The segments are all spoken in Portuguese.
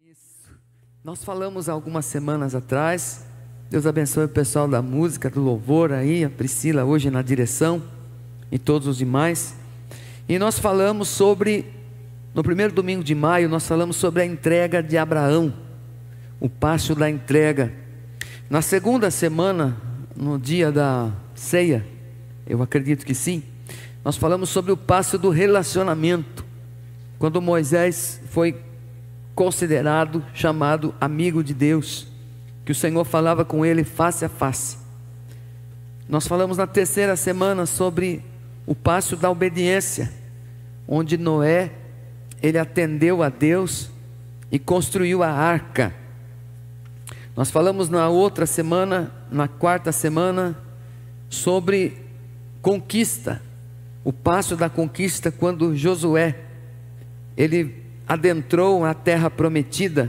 Isso. Nós falamos algumas semanas atrás. Deus abençoe o pessoal da música, do louvor aí, a Priscila hoje na direção e todos os demais. E nós falamos sobre, no primeiro domingo de maio, nós falamos sobre a entrega de Abraão, o passo da entrega. Na segunda semana, no dia da ceia, eu acredito que sim, nós falamos sobre o passo do relacionamento, quando Moisés foi considerado, chamado amigo de Deus, que o Senhor falava com ele face a face. Nós falamos na terceira semana sobre o passo da obediência, onde Noé, ele atendeu a Deus e construiu a arca. Nós falamos na outra semana, na quarta semana, sobre conquista, o passo da conquista, quando Josué, ele adentrou a terra prometida,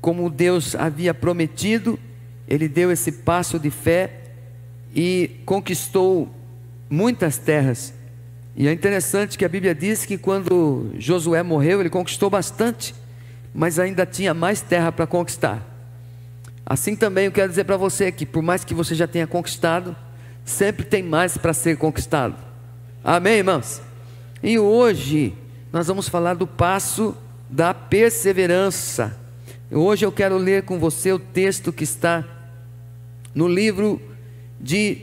como Deus havia prometido. Ele deu esse passo de fé e conquistou muitas terras. E é interessante que a Bíblia diz que quando Josué morreu, ele conquistou bastante, mas ainda tinha mais terra para conquistar. Assim também eu quero dizer para você que por mais que você já tenha conquistado, sempre tem mais para ser conquistado. Amém, irmãos? E hoje nós vamos falar do passo da perseverança. Hoje eu quero ler com você o texto que está no livro de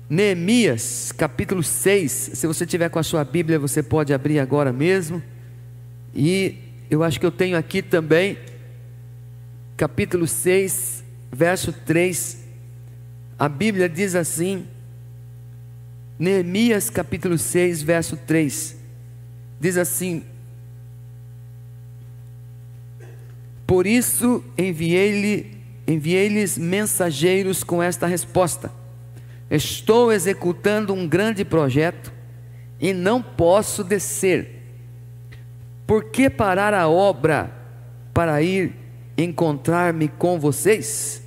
Neemias, capítulo 6. Se você tiver com a sua Bíblia, você pode abrir agora mesmo. E eu acho que eu tenho aqui também, capítulo 6, verso 3. A Bíblia diz assim, Neemias capítulo 6, verso 3. Diz assim: por isso enviei-lhes mensageiros com esta resposta: estou executando um grande projeto e não posso descer. Por que parar a obra para ir encontrar-me com vocês?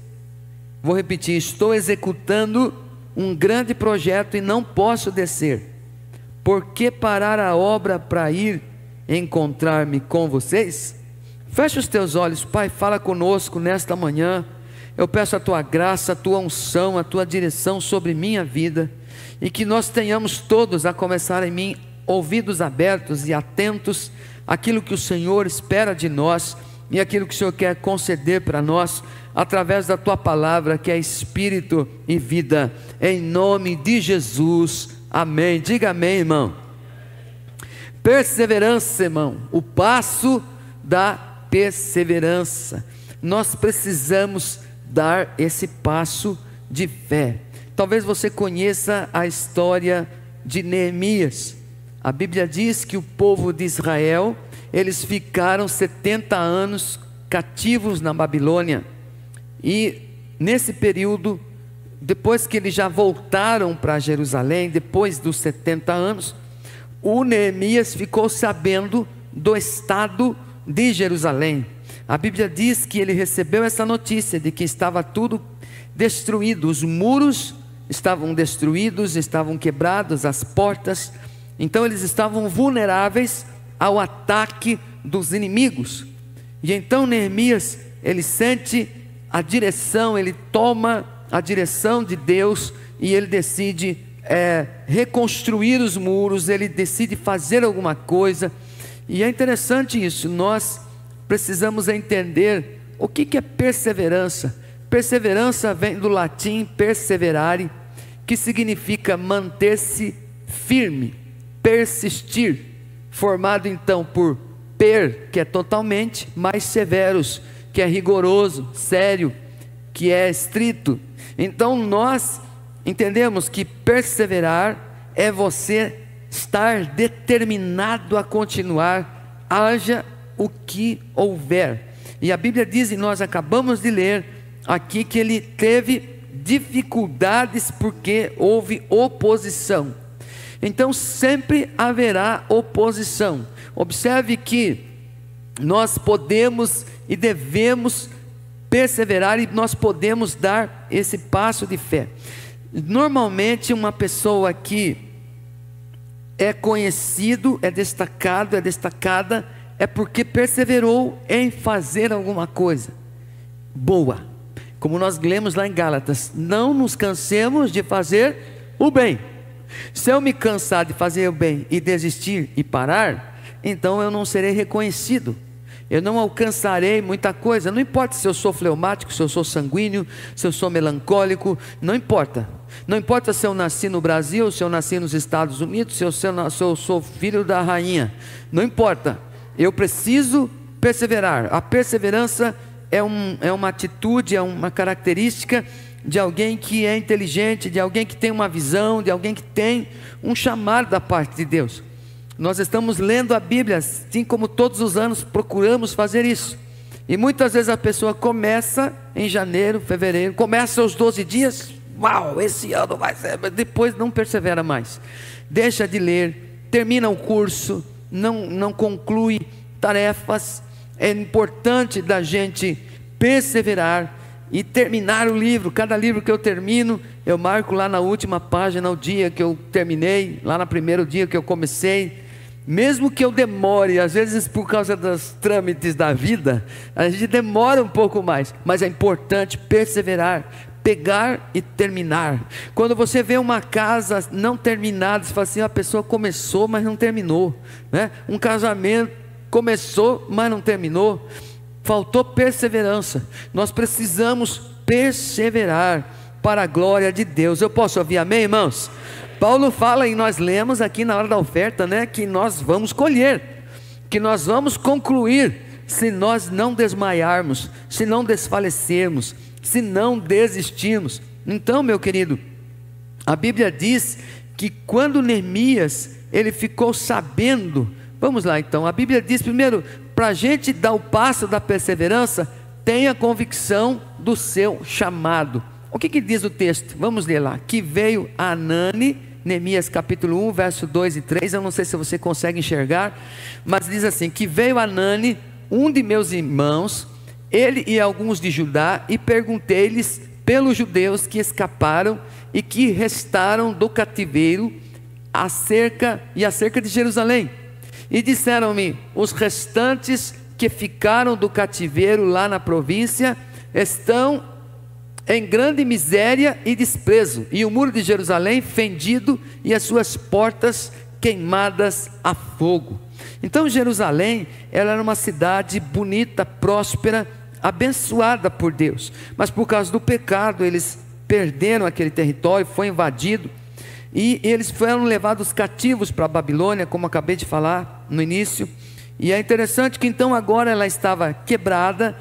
Vou repetir: estou executando um grande projeto e não posso descer. Por que parar a obra para ir encontrar-me com vocês? Fecha os teus olhos, Pai, fala conosco nesta manhã. Eu peço a tua graça, a tua unção, a tua direção sobre minha vida, e que nós tenhamos todos, a começar em mim, ouvidos abertos e atentos àquilo que o Senhor espera de nós e aquilo que o Senhor quer conceder para nós através da tua palavra, que é espírito e vida, em nome de Jesus, amém. Diga amém, irmão. Perseverança, irmão, o passo da perseverança. Nós precisamos dar esse passo de fé. Talvez você conheça a história de Neemias. A Bíblia diz que o povo de Israel, eles ficaram 70 anos cativos na Babilônia. E nesse período, depois que eles já voltaram para Jerusalém, depois dos 70 anos, o Neemias ficou sabendo do estado de Jerusalém. A Bíblia diz que ele recebeu essa notícia de que estava tudo destruído, os muros estavam destruídos, estavam quebrados, as portas, então eles estavam vulneráveis ao ataque dos inimigos. E então Neemias, ele sente a direção, ele toma a direção de Deus e ele decide reconstruir os muros, ele decide fazer alguma coisa. E é interessante isso, nós precisamos entender o que é perseverança. Perseverança vem do latim perseverare, que significa manter-se firme, persistir, formado então por que é totalmente, mais severos, que é rigoroso, sério, que é estrito. Então nós entendemos que perseverar é você estar determinado a continuar, haja o que houver. E a Bíblia diz, e nós acabamos de ler aqui, que ele teve dificuldades porque houve oposição. Então sempre haverá oposição. Observe que nós podemos e devemos perseverar, e nós podemos dar esse passo de fé. Normalmente uma pessoa que é conhecido, é destacado, é destacada, é porque perseverou em fazer alguma coisa boa. Como nós lemos lá em Gálatas, não nos cansemos de fazer o bem. Se eu me cansar de fazer o bem e desistir e parar, então eu não serei reconhecido, eu não alcançarei muita coisa. Não importa se eu sou fleumático, se eu sou sanguíneo, se eu sou melancólico, não importa. Não importa se eu nasci no Brasil, se eu nasci nos Estados Unidos, se eu sou filho da rainha, não importa. Eu preciso perseverar. A perseverança é uma atitude, é uma característica de alguém que é inteligente, de alguém que tem uma visão, de alguém que tem um chamado da parte de Deus. Nós estamos lendo a Bíblia, assim como todos os anos procuramos fazer isso. E muitas vezes a pessoa começa em janeiro, fevereiro, começa os 12 dias, uau, esse ano vai ser, mas depois não persevera mais. Deixa de ler, termina o curso, não conclui tarefas. É importante da gente perseverar e terminar o livro. Cada livro que eu termino, eu marco lá na última página o dia que eu terminei, lá no primeiro dia que eu comecei. Mesmo que eu demore, às vezes por causa dos trâmites da vida, a gente demora um pouco mais, mas é importante perseverar, pegar e terminar. Quando você vê uma casa não terminada, você fala assim, a pessoa começou, mas não terminou, né? Um casamento começou, mas não terminou. Faltou perseverança. Nós precisamos perseverar para a glória de Deus. Eu posso ouvir amém, irmãos? Paulo fala, e nós lemos aqui na hora da oferta, né, que nós vamos colher, que nós vamos concluir, se nós não desmaiarmos, se não desfalecermos, se não desistirmos. Então, meu querido, a Bíblia diz que quando Neemias, ele ficou sabendo, vamos lá então, a Bíblia diz primeiro, para a gente dar o passo da perseverança, tenha convicção do seu chamado. O que diz o texto? Vamos ler lá, que veio Anani, Neemias capítulo 1, verso 2 e 3, eu não sei se você consegue enxergar, mas diz assim, que veio Anani, um de meus irmãos, ele e alguns de Judá, e perguntei-lhes pelos judeus que escaparam e que restaram do cativeiro acerca de Jerusalém, e disseram-me, os restantes que ficaram do cativeiro lá na província, estão em grande miséria e desprezo, e o muro de Jerusalém fendido, e as suas portas queimadas a fogo. Então Jerusalém, ela era uma cidade bonita, próspera, abençoada por Deus, mas por causa do pecado, eles perderam aquele território, foi invadido, e eles foram levados cativos para a Babilônia, como acabei de falar no início. E é interessante que então agora ela estava quebrada,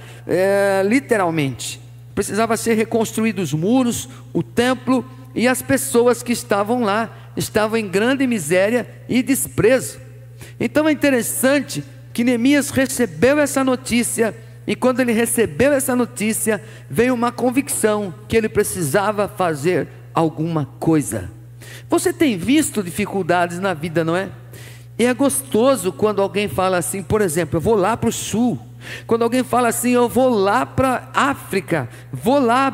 literalmente, precisava ser reconstruídos os muros, o templo, e as pessoas que estavam lá, estavam em grande miséria e desprezo. Então é interessante que Neemias recebeu essa notícia, e quando ele recebeu essa notícia, veio uma convicção, que ele precisava fazer alguma coisa. Você tem visto dificuldades na vida, não é? E é gostoso quando alguém fala assim, por exemplo, eu vou lá para o sul. Quando alguém fala assim, eu vou lá para a África, vou lá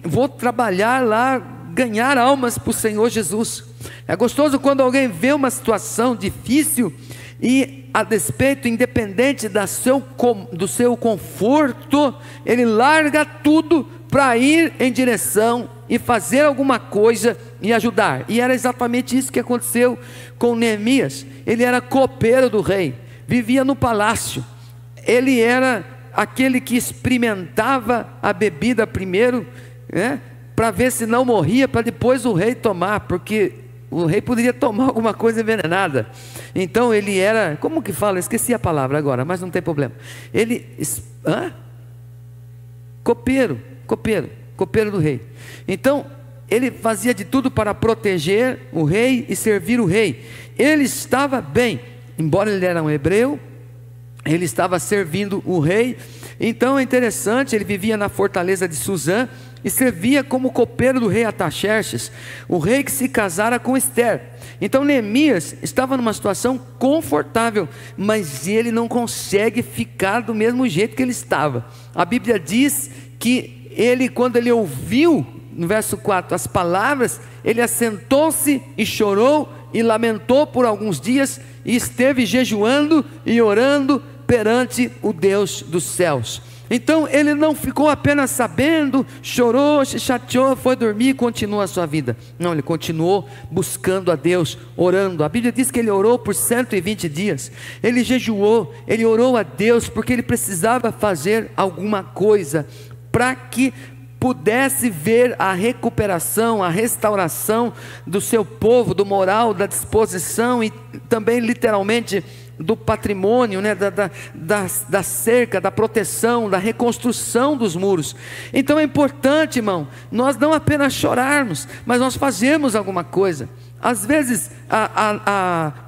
vou trabalhar lá, ganhar almas para o Senhor Jesus. É gostoso quando alguém vê uma situação difícil e a despeito, independente do seu conforto, ele larga tudo para ir em direção e fazer alguma coisa e ajudar. E era exatamente isso que aconteceu com Neemias. Ele era copeiro do rei, vivia no palácio. Ele era aquele que experimentava a bebida primeiro, né, para ver se não morria, para depois o rei tomar, porque o rei poderia tomar alguma coisa envenenada. Então ele era, como que fala? Esqueci a palavra agora, mas não tem problema. Copeiro do rei. Então ele fazia de tudo para proteger o rei e servir o rei. Ele estava bem, embora ele era um hebreu, ele estava servindo o rei. Então é interessante, ele vivia na fortaleza de Suzã e servia como copeiro do rei Artaxerxes, o rei que se casara com Ester. Então Neemias estava numa situação confortável, mas ele não consegue ficar do mesmo jeito que ele estava. A Bíblia diz que ele, quando ele ouviu, no verso 4, as palavras, ele assentou-se e chorou e lamentou por alguns dias, e esteve jejuando e orando perante o Deus dos céus. Então ele não ficou apenas sabendo, chorou, se chateou, foi dormir e continuou a sua vida. Não, ele continuou buscando a Deus, orando. A Bíblia diz que ele orou por 120 dias. Ele jejuou, ele orou a Deus porque ele precisava fazer alguma coisa para que pudesse ver a recuperação, a restauração do seu povo, do moral, da disposição e também literalmente do patrimônio, né? da cerca, da proteção, da reconstrução dos muros. Então é importante, irmão, nós não apenas chorarmos, mas nós fazemos alguma coisa. Às vezes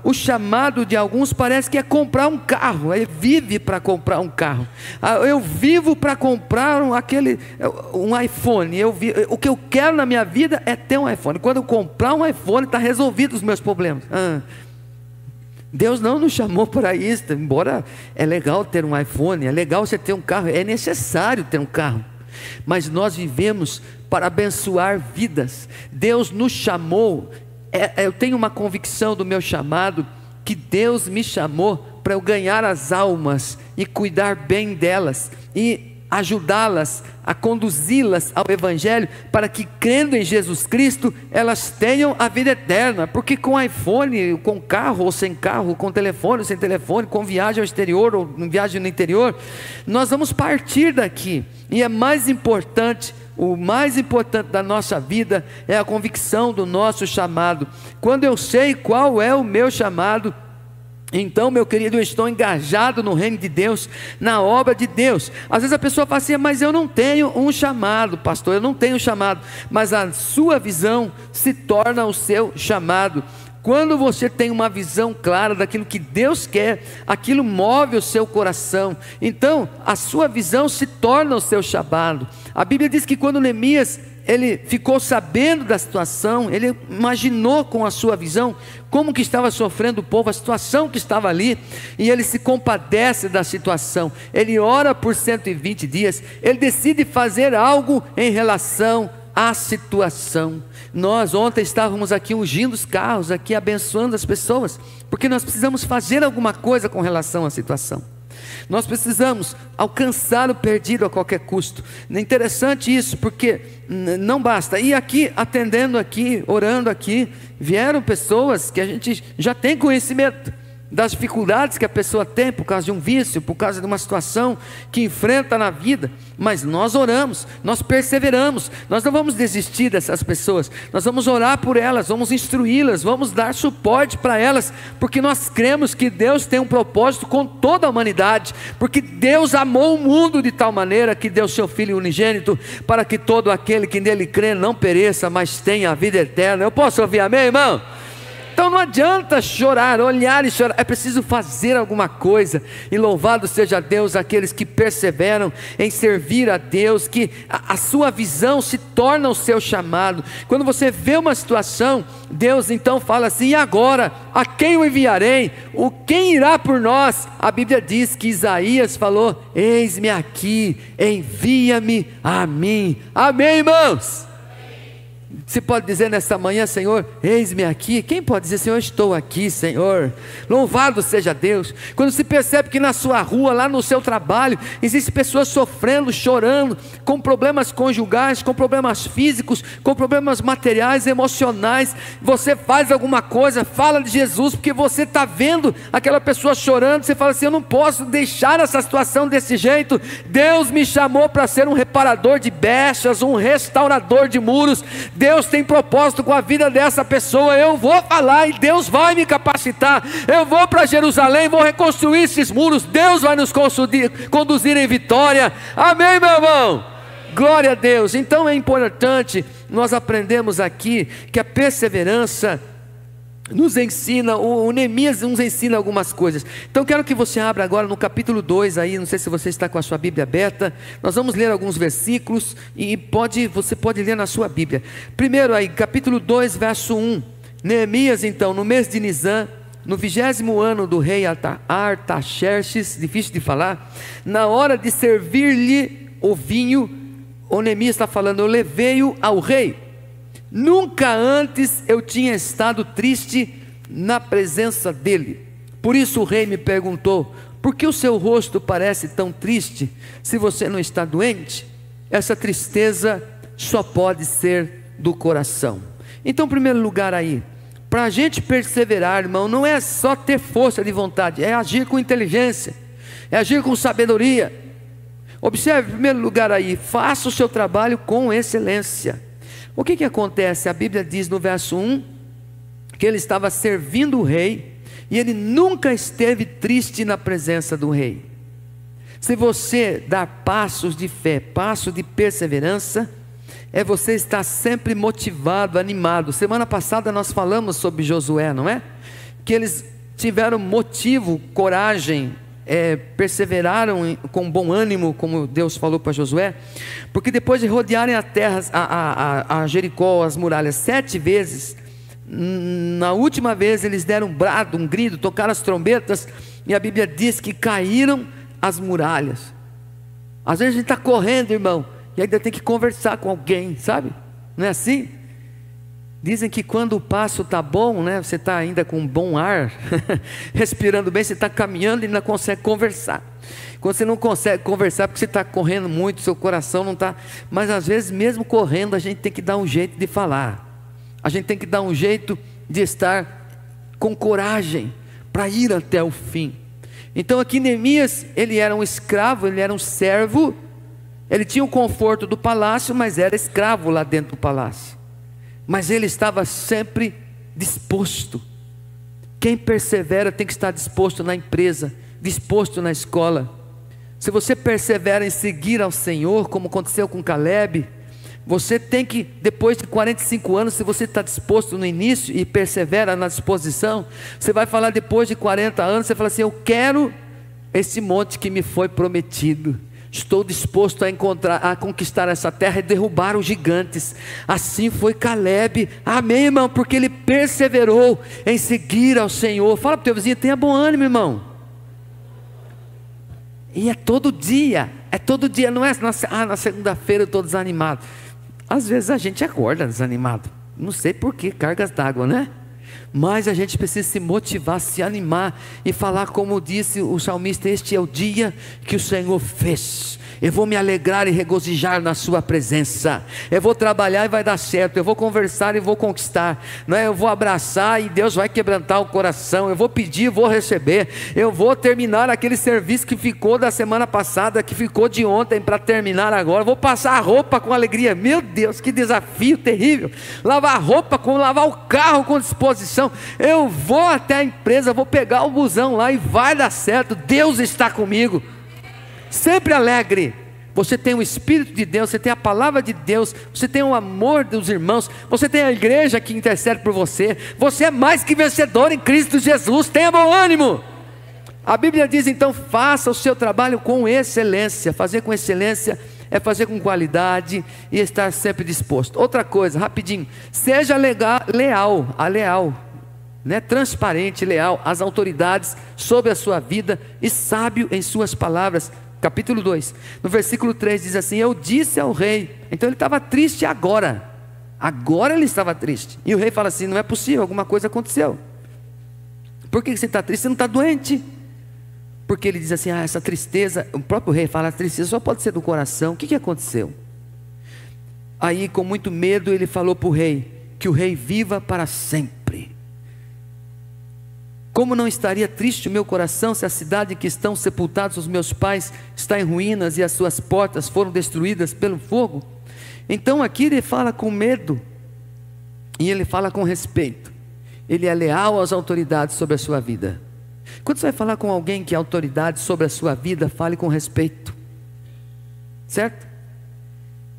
o chamado de alguns parece que é comprar um carro. Ele vive para comprar um carro. Eu vivo para comprar um iPhone. O que eu quero na minha vida é ter um iPhone. Quando eu comprar um iPhone, está resolvido os meus problemas. Deus não nos chamou para isso. Embora é legal ter um iPhone, é legal você ter um carro, é necessário ter um carro, mas nós vivemos para abençoar vidas. Deus nos chamou. Eu tenho uma convicção do meu chamado, que Deus me chamou para eu ganhar as almas e cuidar bem delas e ajudá-las a conduzi-las ao Evangelho, para que, crendo em Jesus Cristo, elas tenham a vida eterna. Porque com iPhone, com carro ou sem carro, com telefone ou sem telefone, com viagem ao exterior ou viagem no interior, nós vamos partir daqui. E é mais importante, o mais importante da nossa vida é a convicção do nosso chamado. Quando eu sei qual é o meu chamado, então, meu querido, eu estou engajado no reino de Deus, na obra de Deus. Às vezes a pessoa fala assim: mas eu não tenho um chamado, pastor, eu não tenho chamado. Mas a sua visão se torna o seu chamado. Quando você tem uma visão clara daquilo que Deus quer, aquilo move o seu coração. Então a sua visão se torna o seu chamado. A Bíblia diz que quando Neemias ele ficou sabendo da situação, ele imaginou com a sua visão como que estava sofrendo o povo, a situação que estava ali, e ele se compadece da situação. Ele ora por 120 dias, ele decide fazer algo em relação à situação. Nós ontem estávamos aqui ungindo os carros, aqui abençoando as pessoas, porque nós precisamos fazer alguma coisa com relação à situação. Nós precisamos alcançar o perdido a qualquer custo. É interessante isso, porque não basta. E aqui, atendendo aqui, orando aqui, vieram pessoas que a gente já tem conhecimento das dificuldades que a pessoa tem por causa de um vício, por causa de uma situação que enfrenta na vida, mas nós oramos, nós perseveramos, nós não vamos desistir dessas pessoas, nós vamos orar por elas, vamos instruí-las, vamos dar suporte para elas, porque nós cremos que Deus tem um propósito com toda a humanidade, porque Deus amou o mundo de tal maneira que deu seu Filho unigênito, para que todo aquele que nele crê não pereça, mas tenha a vida eterna. Eu posso ouvir amém, irmão? Então não adianta chorar, olhar e chorar, é preciso fazer alguma coisa. E louvado seja Deus, aqueles que perseveram em servir a Deus, que a sua visão se torna o seu chamado. Quando você vê uma situação, Deus então fala assim: e agora? A quem o enviarei? Quem irá por nós? A Bíblia diz que Isaías falou: eis-me aqui, envia-me a mim. Amém, irmãos? Você pode dizer nesta manhã: Senhor, eis-me aqui. Quem pode dizer: Senhor, estou aqui, Senhor? Louvado seja Deus. Quando se percebe que na sua rua, lá no seu trabalho, existem pessoas sofrendo, chorando, com problemas conjugais, com problemas físicos, com problemas materiais, emocionais, você faz alguma coisa, fala de Jesus, porque você está vendo aquela pessoa chorando. Você fala assim: eu não posso deixar essa situação desse jeito. Deus me chamou para ser um reparador de brechas, um restaurador de muros. Deus tem propósito com a vida dessa pessoa. Eu vou falar e Deus vai me capacitar. Eu vou para Jerusalém, vou reconstruir esses muros. Deus vai nos conduzir em vitória. Amém, meu irmão? Glória a Deus. Então é importante nós aprendemos aqui que a perseverança nos ensina, o Neemias nos ensina algumas coisas. Então quero que você abra agora no capítulo 2 aí, não sei se você está com a sua Bíblia aberta. Nós vamos ler alguns versículos e você pode ler na sua Bíblia. Primeiro aí, capítulo 2, verso 1. Neemias então, no mês de Nisan, no 20º ano do rei Artaxerxes, difícil de falar, na hora de servir-lhe o vinho, o Neemias está falando: eu levei-o ao rei. Nunca antes eu tinha estado triste na presença dele, Por isso o rei me perguntou: por que o seu rosto parece tão triste, se você não está doente? Essa tristeza só pode ser do coração. Então, em primeiro lugar aí, para a gente perseverar, irmão, não é só ter força de vontade, é agir com inteligência, é agir com sabedoria. Observe, em primeiro lugar aí, faça o seu trabalho com excelência. O que acontece? A Bíblia diz no verso 1, que ele estava servindo o rei, e ele nunca esteve triste na presença do rei. Se você dar passos de fé, passos de perseverança, é você estar sempre motivado, animado. Semana passada nós falamos sobre Josué, não é? Que eles tiveram motivo, coragem, perseveraram com bom ânimo, como Deus falou para Josué, porque depois de rodearem a terra, a Jericó, as muralhas 7 vezes, na última vez eles deram um brado, um grito, tocaram as trombetas, e a Bíblia diz que caíram as muralhas. Às vezes a gente está correndo, irmão, e ainda tem que conversar com alguém, sabe? Não é assim? Dizem que quando o passo está bom, né, você está ainda com um bom ar, respirando bem, você está caminhando e ainda consegue conversar. Quando você não consegue conversar, porque você está correndo muito, seu coração não está. Mas às vezes, mesmo correndo, a gente tem que dar um jeito de falar. A gente tem que dar um jeito de estar com coragem para ir até o fim. Então aqui Neemias, ele era um escravo, ele era um servo, ele tinha o conforto do palácio, mas era escravo lá dentro do palácio. Mas ele estava sempre disposto. Quem persevera tem que estar disposto na empresa, disposto na escola. Se você persevera em seguir ao Senhor, como aconteceu com Caleb, você tem que, depois de 45 anos, se você está disposto no início e persevera na disposição, você vai falar depois de 40 anos, você fala assim: eu quero esse monte que me foi prometido. Estou disposto a conquistar essa terra e derrubar os gigantes. Assim foi Caleb, amém, irmão, porque ele perseverou em seguir ao Senhor. Fala para o teu vizinho: tenha bom ânimo, irmão. E é todo dia, não é na segunda-feira eu estou desanimado. Às vezes a gente acorda desanimado, não sei porquê, cargas d'água, né? Mas a gente precisa se motivar, se animar e falar como disse o salmista: este é o dia que o Senhor fez, eu vou me alegrar e regozijar na sua presença. Eu vou trabalhar e vai dar certo, eu vou conversar e vou conquistar, não é? Eu vou abraçar e Deus vai quebrantar o coração, eu vou pedir e vou receber, eu vou terminar aquele serviço que ficou da semana passada, que ficou de ontem para terminar agora, eu vou passar a roupa com alegria. Meu Deus, que desafio terrível! Lavar a roupa, como lavar o carro com disposição. Eu vou até a empresa, vou pegar o busão lá e vai dar certo. Deus está comigo. Sempre alegre. Você tem o Espírito de Deus, você tem a palavra de Deus, você tem o amor dos irmãos, você tem a igreja que intercede por você. Você é mais que vencedor em Cristo Jesus. Tenha bom ânimo. A Bíblia diz então: faça o seu trabalho com excelência. Fazer com excelência é fazer com qualidade e estar sempre disposto. Outra coisa, rapidinho: seja leal, né? Transparente, leal às autoridades sobre a sua vida e sábio em suas palavras. Capítulo 2, no versículo 3 diz assim: eu disse ao rei. Então ele estava triste agora ele estava triste, e o rei fala assim: não é possível, alguma coisa aconteceu. Por que você está triste? Você não está doente? Porque ele diz assim: essa tristeza, o próprio rei fala, a tristeza só pode ser do coração. O que aconteceu? Aí, com muito medo, ele falou para o rei: que o rei viva para sempre. Como não estaria triste o meu coração se a cidade em que estão sepultados os meus pais está em ruínas e as suas portas foram destruídas pelo fogo? Então aqui ele fala com medo e ele fala com respeito. Ele é leal às autoridades sobre a sua vida. Quando você vai falar com alguém que é autoridade sobre a sua vida, fale com respeito, certo?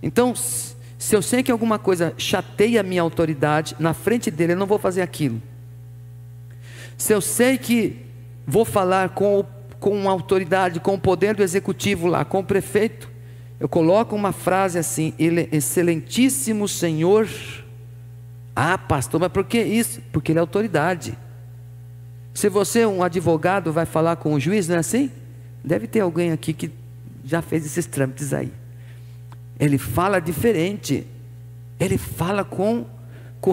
Então, se eu sei que alguma coisa chateia a minha autoridade, na frente dele eu não vou fazer aquilo. Se eu sei que vou falar com uma autoridade, com o poder do executivo lá, com o prefeito, eu coloco uma frase assim: ele, excelentíssimo Senhor. Ah, pastor, mas por que isso? Porque ele é autoridade. Se você, um advogado, vai falar com o juiz, não é assim? Deve ter alguém aqui que já fez esses trâmites aí. Ele fala diferente, ele fala com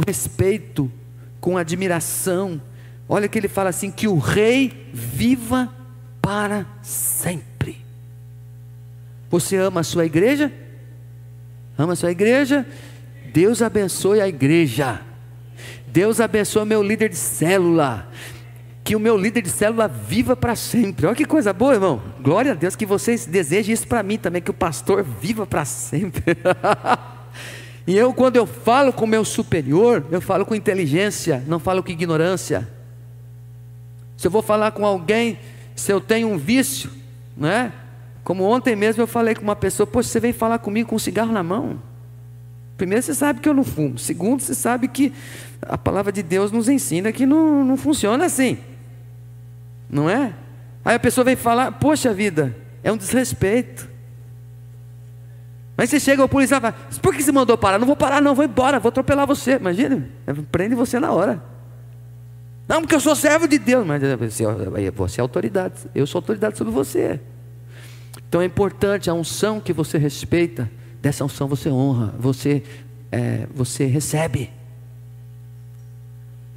respeito, com admiração, Olha que ele fala assim: que o rei viva para sempre. Você ama a sua igreja? Ama a sua igreja? Deus abençoe a igreja. Deus abençoe o meu líder de célula. Que o meu líder de célula viva para sempre. Olha que coisa boa, irmão. Glória a Deus, que vocês desejem isso para mim também, que o pastor viva para sempre. E eu, quando eu falo com o meu superior, eu falo com inteligência, não falo com ignorância. Se eu vou falar com alguém, se eu tenho um vício, né? Como ontem mesmo eu falei com uma pessoa: poxa, você vem falar comigo com um cigarro na mão? Primeiro, você sabe que eu não fumo. Segundo, você sabe que a palavra de Deus nos ensina que não funciona assim, não é? Aí a pessoa vem falar: poxa vida, é um desrespeito. Mas você chega ao policial e fala: por que você mandou parar? Não vou parar não, vou embora, vou atropelar você. Imagina, prende você na hora. Não, porque eu sou servo de Deus. Mas você é autoridade, eu sou autoridade sobre você. Então é importante a unção que você respeita. Dessa unção você honra, você recebe.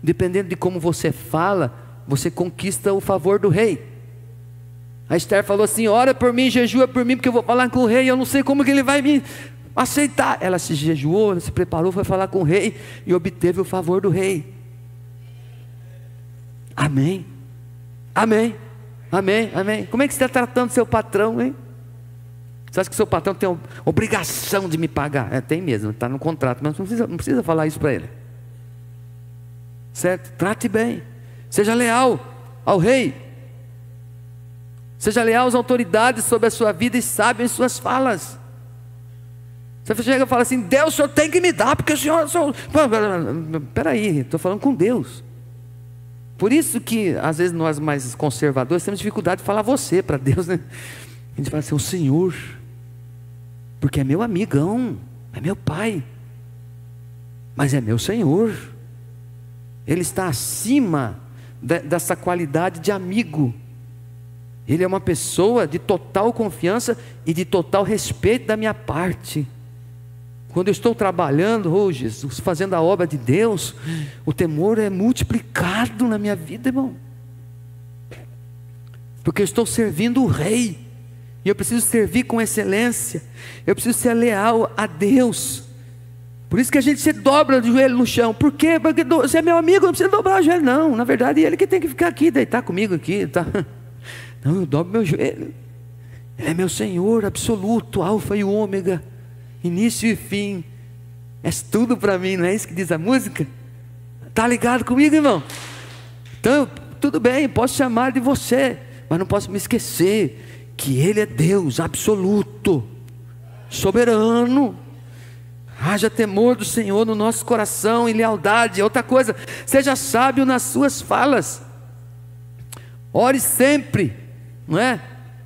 Dependendo de como você fala, você conquista o favor do rei. A Esther falou assim: ora por mim, jejua por mim, porque eu vou falar com o rei, eu não sei como que ele vai me aceitar. Ela se jejuou, ela se preparou, foi falar com o rei e obteve o favor do rei. Amém, amém, amém, amém. Como é que você está tratando seu patrão, hein? Você acha que seu patrão tem obrigação de me pagar? Tem mesmo, está no contrato, mas não precisa falar isso para ele, certo? Trate bem, seja leal ao rei, seja leal às autoridades sobre a sua vida e sábio em suas falas. Você chega e fala assim: Deus, o senhor tem que me dar, porque o senhor... Peraí, estou falando com Deus. Por isso que às vezes nós mais conservadores temos dificuldade de falar você para Deus, né? A gente fala assim: o Senhor, porque é meu amigão, é meu pai, mas é meu Senhor. Ele está acima dessa qualidade de amigo. Ele é uma pessoa de total confiança e de total respeito da minha parte. Quando eu estou trabalhando, oh Jesus, fazendo a obra de Deus, o temor é multiplicado na minha vida, irmão, porque eu estou servindo o rei, e eu preciso servir com excelência, eu preciso ser leal a Deus. Por isso que a gente se dobra de joelho no chão. Por quê? Porque você é meu amigo, não precisa dobrar o joelho não. Na verdade, ele que tem que ficar aqui, deitar comigo aqui, tá? Não, eu dobro meu joelho. Ele é meu Senhor absoluto, alfa e ômega, início e fim. És tudo para mim, não é isso que diz a música? Tá ligado comigo, irmão? Então, tudo bem, posso chamar de você, mas não posso me esquecer que Ele é Deus absoluto, soberano. Haja temor do Senhor no nosso coração e lealdade. Outra coisa, seja sábio nas suas falas. Ore sempre, não é?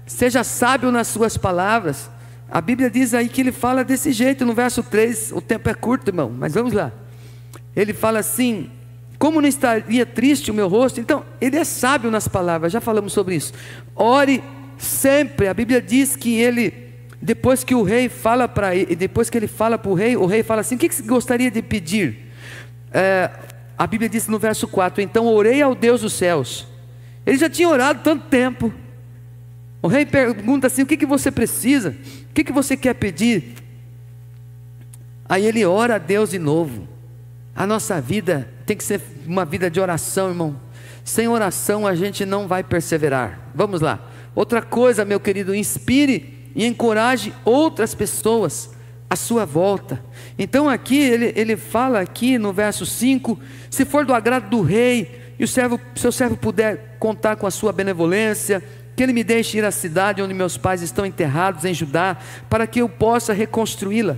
Seja sábio nas suas palavras. A Bíblia diz aí que ele fala desse jeito no verso 3. O tempo é curto, irmão, mas vamos lá. Ele fala assim: como não estaria triste o meu rosto? Então, ele é sábio nas palavras, já falamos sobre isso. Ore sempre. A Bíblia diz que ele, depois que o rei fala para ele, depois que ele fala para o rei fala assim: o que você gostaria de pedir? A Bíblia diz no verso 4: então orei ao Deus dos céus. Ele já tinha orado tanto tempo. O rei pergunta assim: o que você precisa? O que você quer pedir? Aí ele ora a Deus de novo. A nossa vida tem que ser uma vida de oração, irmão. Sem oração a gente não vai perseverar. Vamos lá. Outra coisa, meu querido: inspire e encoraje outras pessoas à sua volta. Então aqui ele fala aqui no verso 5: se for do agrado do rei e seu servo puder contar com a sua benevolência, que ele me deixe ir à cidade onde meus pais estão enterrados em Judá, para que eu possa reconstruí-la.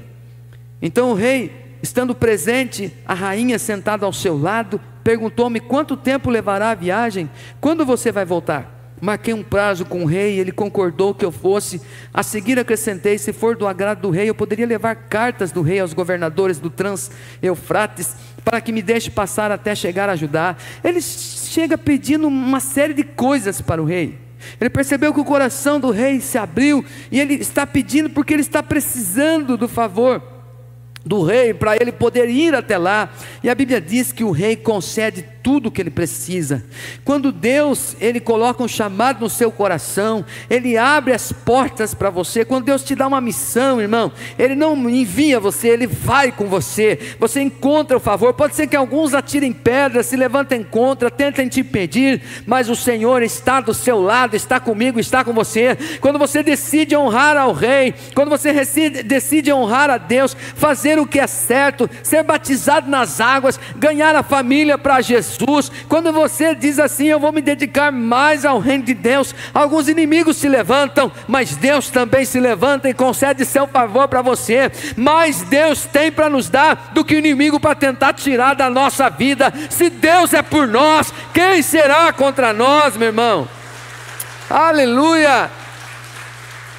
Então o rei, estando presente, a rainha sentada ao seu lado, perguntou-me: quanto tempo levará a viagem? Quando você vai voltar? Marquei um prazo com o rei, ele concordou que eu fosse. A seguir acrescentei: se for do agrado do rei, eu poderia levar cartas do rei aos governadores do Trans-Eufrates, para que me deixe passar até chegar a Judá. Ele chega pedindo uma série de coisas para o rei. Ele percebeu que o coração do rei se abriu, e ele está pedindo porque ele está precisando do favor do rei, para ele poder ir até lá. E a Bíblia diz que o rei concede tudo o que ele precisa. Quando Deus, Ele coloca um chamado no seu coração, Ele abre as portas para você. Quando Deus te dá uma missão, irmão, Ele não envia você, Ele vai com você. Você encontra o favor. Pode ser que alguns atirem pedras, se levantem contra, tentem te impedir, mas o Senhor está do seu lado, está comigo, está com você. Quando você decide honrar ao Rei, quando você decide honrar a Deus, fazer o que é certo, ser batizado nas águas, ganhar a família para Jesus, quando você diz assim: eu vou me dedicar mais ao reino de Deus, alguns inimigos se levantam, mas Deus também se levanta e concede seu favor para você. Mais Deus tem para nos dar do que o inimigo para tentar tirar da nossa vida. Se Deus é por nós, quem será contra nós, meu irmão? Aleluia!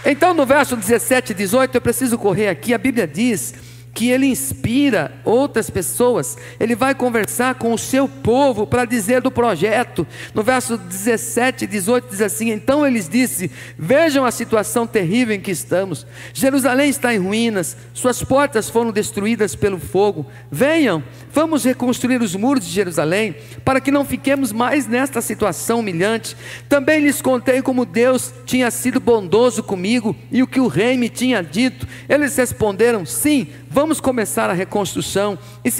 Então no verso 17 e 18, eu preciso correr aqui, a Bíblia diz que ele inspira outras pessoas, ele vai conversar com o seu povo para dizer do projeto. No verso 17 e 18 diz assim: então eles disse: vejam a situação terrível em que estamos, Jerusalém está em ruínas, suas portas foram destruídas pelo fogo. Venham, vamos reconstruir os muros de Jerusalém, para que não fiquemos mais nesta situação humilhante. Também lhes contei como Deus tinha sido bondoso comigo, e o que o rei me tinha dito. Eles responderam: sim, vamos começar a reconstrução. E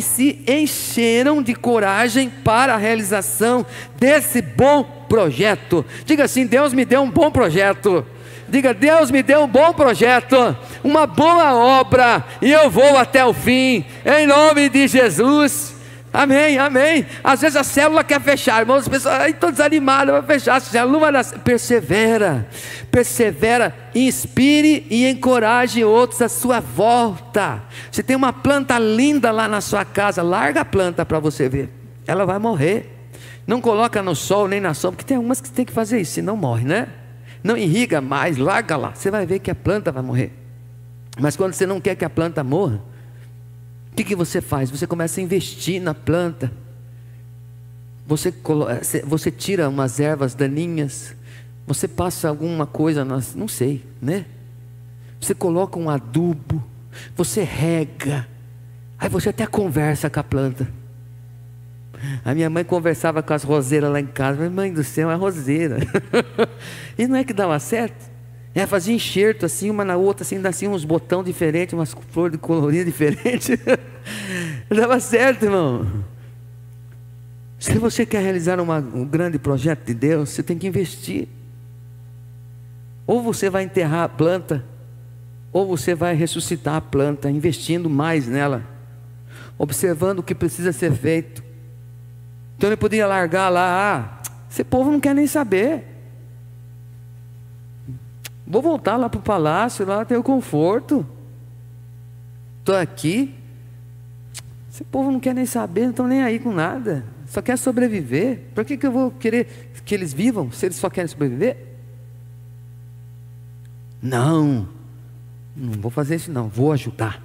se encheram de coragem para a realização desse bom projeto. Diga assim: Deus me deu um bom projeto. Diga: Deus me deu um bom projeto, uma boa obra, e eu vou até o fim, em nome de Jesus. Amém, amém. Às vezes a célula quer fechar, irmãos, as pessoas estão desanimadas, vai fechar a célula, não vai dar. Persevera, persevera, inspire e encoraje outros à sua volta. Você tem uma planta linda lá na sua casa, larga a planta para você ver, ela vai morrer. Não coloca no sol nem na sombra, porque tem umas que tem que fazer isso, senão morre, né? Não irriga mais, larga lá, você vai ver que a planta vai morrer. Mas quando você não quer que a planta morra, o que você faz? Você começa a investir na planta. Você tira umas ervas daninhas, você passa alguma coisa, não sei, né? Você coloca um adubo, você rega, aí você até conversa com a planta. A minha mãe conversava com as roseiras lá em casa. Minha mãe do céu, é roseira. E não é que dava certo? Ela fazia enxerto assim, uma na outra, assim, assim uns botões diferentes, umas flores de colorir diferentes. Dava certo, irmão. Se você quer realizar um grande projeto de Deus, você tem que investir. Ou você vai enterrar a planta, ou você vai ressuscitar a planta, investindo mais nela, observando o que precisa ser feito. Então ele podia largar lá: esse povo não quer nem saber, vou voltar lá para o palácio, lá tem o conforto, estou aqui, esse povo não quer nem saber, não estão nem aí com nada, só quer sobreviver. Por que eu vou querer que eles vivam, se eles só querem sobreviver? Não vou fazer isso não, vou ajudar,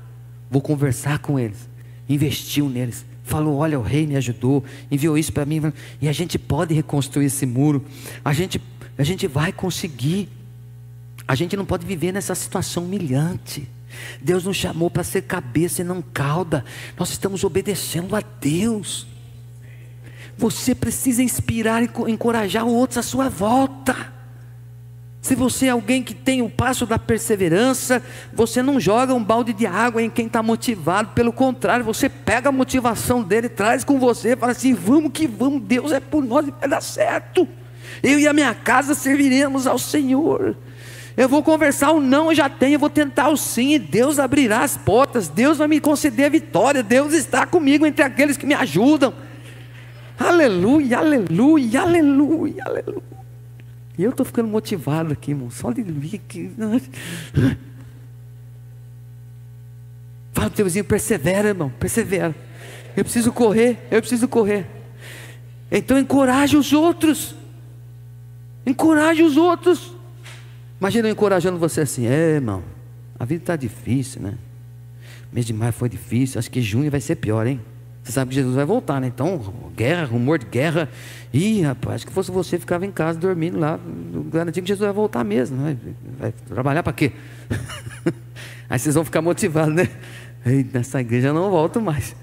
vou conversar com eles. Investiu neles, falou: olha, o rei me ajudou, enviou isso para mim, e a gente pode reconstruir esse muro, a gente vai conseguir. A gente não pode viver nessa situação humilhante. Deus nos chamou para ser cabeça e não cauda. Nós estamos obedecendo a Deus. Você precisa inspirar e encorajar outros à sua volta. Se você é alguém que tem o passo da perseverança, você não joga um balde de água em quem está motivado. Pelo contrário, você pega a motivação dele, traz com você e fala assim: vamos que vamos, Deus é por nós e vai dar certo. Eu e a minha casa serviremos ao Senhor. Eu vou conversar o não, eu já tenho, eu vou tentar o sim, e Deus abrirá as portas, Deus vai me conceder a vitória, Deus está comigo entre aqueles que me ajudam. Aleluia, aleluia, aleluia, aleluia. E eu estou ficando motivado aqui, irmão, só de vir aqui. Fala para o teu vizinho: persevera, irmão, persevera. Eu preciso correr, eu preciso correr. Então encoraje os outros, encoraje os outros. Imagina eu encorajando você assim: irmão, a vida está difícil, né? Mês de maio foi difícil, acho que junho vai ser pior, hein? Você sabe que Jesus vai voltar, né? Então, guerra, rumor de guerra. Ih, rapaz, acho que fosse você, ficava em casa dormindo lá, garantindo que Jesus vai voltar mesmo, né? Vai trabalhar para quê? Aí vocês vão ficar motivados, né? Ei, nessa igreja eu não volto mais.